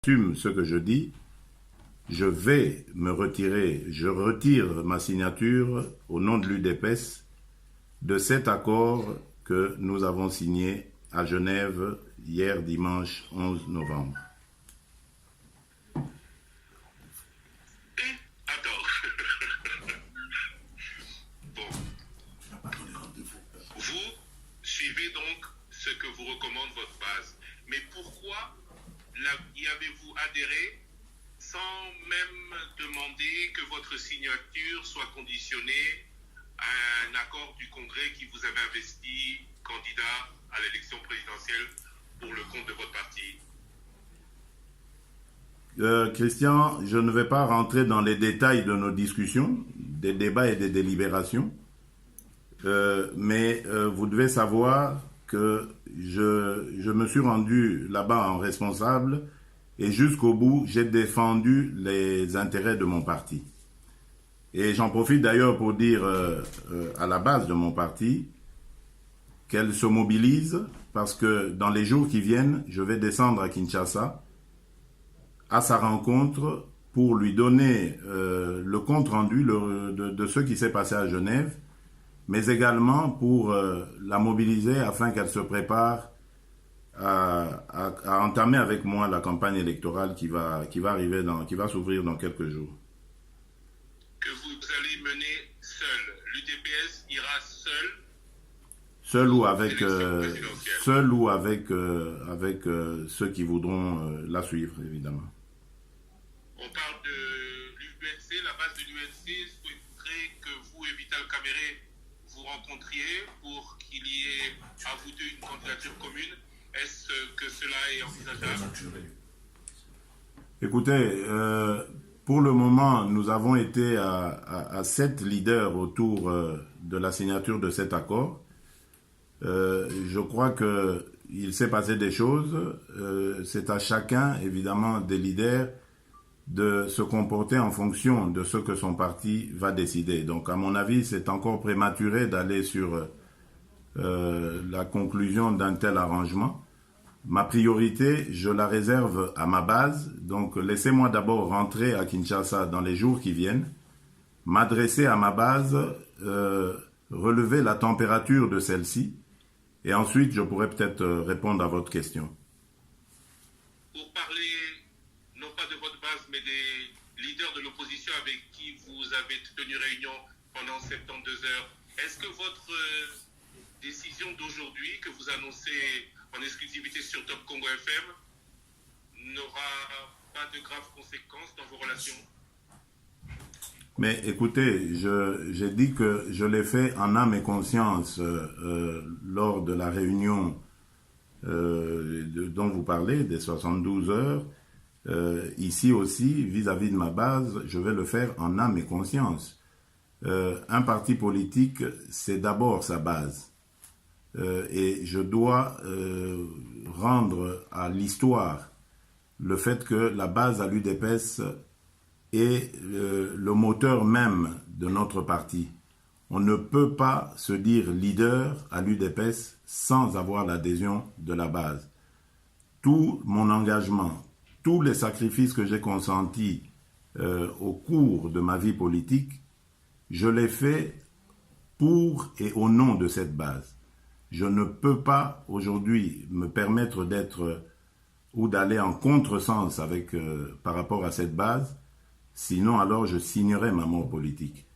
j'assume ce que je dis, je vais me retirer, je retire ma signature au nom de l'UDPS de cet accord que nous avons signé à Genève hier dimanche 11 novembre. Attends. Bon. Vous suivez donc ce que vous recommande votre base. Mais pourquoi y avez-vous adhéré sans même demander que votre signature soit conditionnée à un accord du Congrès qui vous avait investi candidat à l'élection présidentielle pour le compte de votre parti? Christian, je ne vais pas rentrer dans les détails de nos discussions, des débats et des délibérations, mais vous devez savoir que je me suis rendu là-bas en responsable et jusqu'au bout, j'ai défendu les intérêts de mon parti. Et j'en profite d'ailleurs pour dire à la base de mon parti qu'elle se mobilise parce que dans les jours qui viennent, je vais descendre à Kinshasa à sa rencontre pour lui donner le compte-rendu de ce qui s'est passé à Genève, mais également pour la mobiliser afin qu'elle se prépare à entamer avec moi la campagne électorale qui va arriver qui va s'ouvrir dans quelques jours. Que vous allez mener seul. L'UDPS ira seul. Seul ou avec ceux qui voudront la suivre, évidemment. On parle de l'UNC, la base de l'UNC souhaiterait que vous et Vital Kamerhe vous rencontriez pour qu'il y ait à vous deux une candidature commune. Est-ce que cela est envisageable? Écoutez, pour le moment, nous avons été à 7 leaders autour de la signature de cet accord. Je crois qu'il s'est passé des choses. C'est à chacun, évidemment, des leaders de se comporter en fonction de ce que son parti va décider. Donc, à mon avis, c'est encore prématuré d'aller sur la conclusion d'un tel arrangement. Ma priorité, je la réserve à ma base. Donc, laissez-moi d'abord rentrer à Kinshasa dans les jours qui viennent, m'adresser à ma base, relever la température de celle-ci, et ensuite, je pourrai peut-être répondre à votre question. Pour parler, non pas de votre base, mais des leaders de l'opposition avec qui vous avez tenu réunion pendant 72 heures, est-ce que votre décision d'aujourd'hui, que vous annoncez en exclusivité sur Top Congo FM, n'aura pas de graves conséquences dans vos relations? Mais écoutez, j'ai dit que je l'ai fait en âme et conscience lors de la réunion dont vous parlez, des 72 heures. Ici aussi, vis-à-vis de ma base, je vais le faire en âme et conscience. Un parti politique, c'est d'abord sa base. Et je dois rendre à l'histoire le fait que la base à l'UDPS est le moteur même de notre parti. On ne peut pas se dire leader à l'UDPS sans avoir l'adhésion de la base. Tout mon engagement, tous les sacrifices que j'ai consentis au cours de ma vie politique, je les fais pour et au nom de cette base. Je ne peux pas aujourd'hui me permettre d'être ou d'aller en contresens par rapport à cette base, sinon alors je signerai ma mort politique.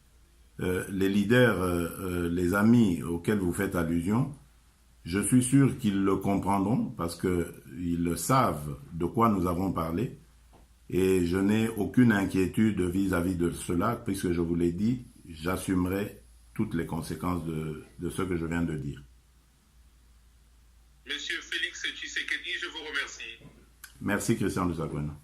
Les leaders, les amis auxquels vous faites allusion, je suis sûr qu'ils le comprendront parce qu'ils savent de quoi nous avons parlé et je n'ai aucune inquiétude vis-à-vis de cela puisque je vous l'ai dit, j'assumerai toutes les conséquences de ce que je viens de dire. Monsieur Félix Tshisekedi, je vous remercie. Merci Christian Lusagwena.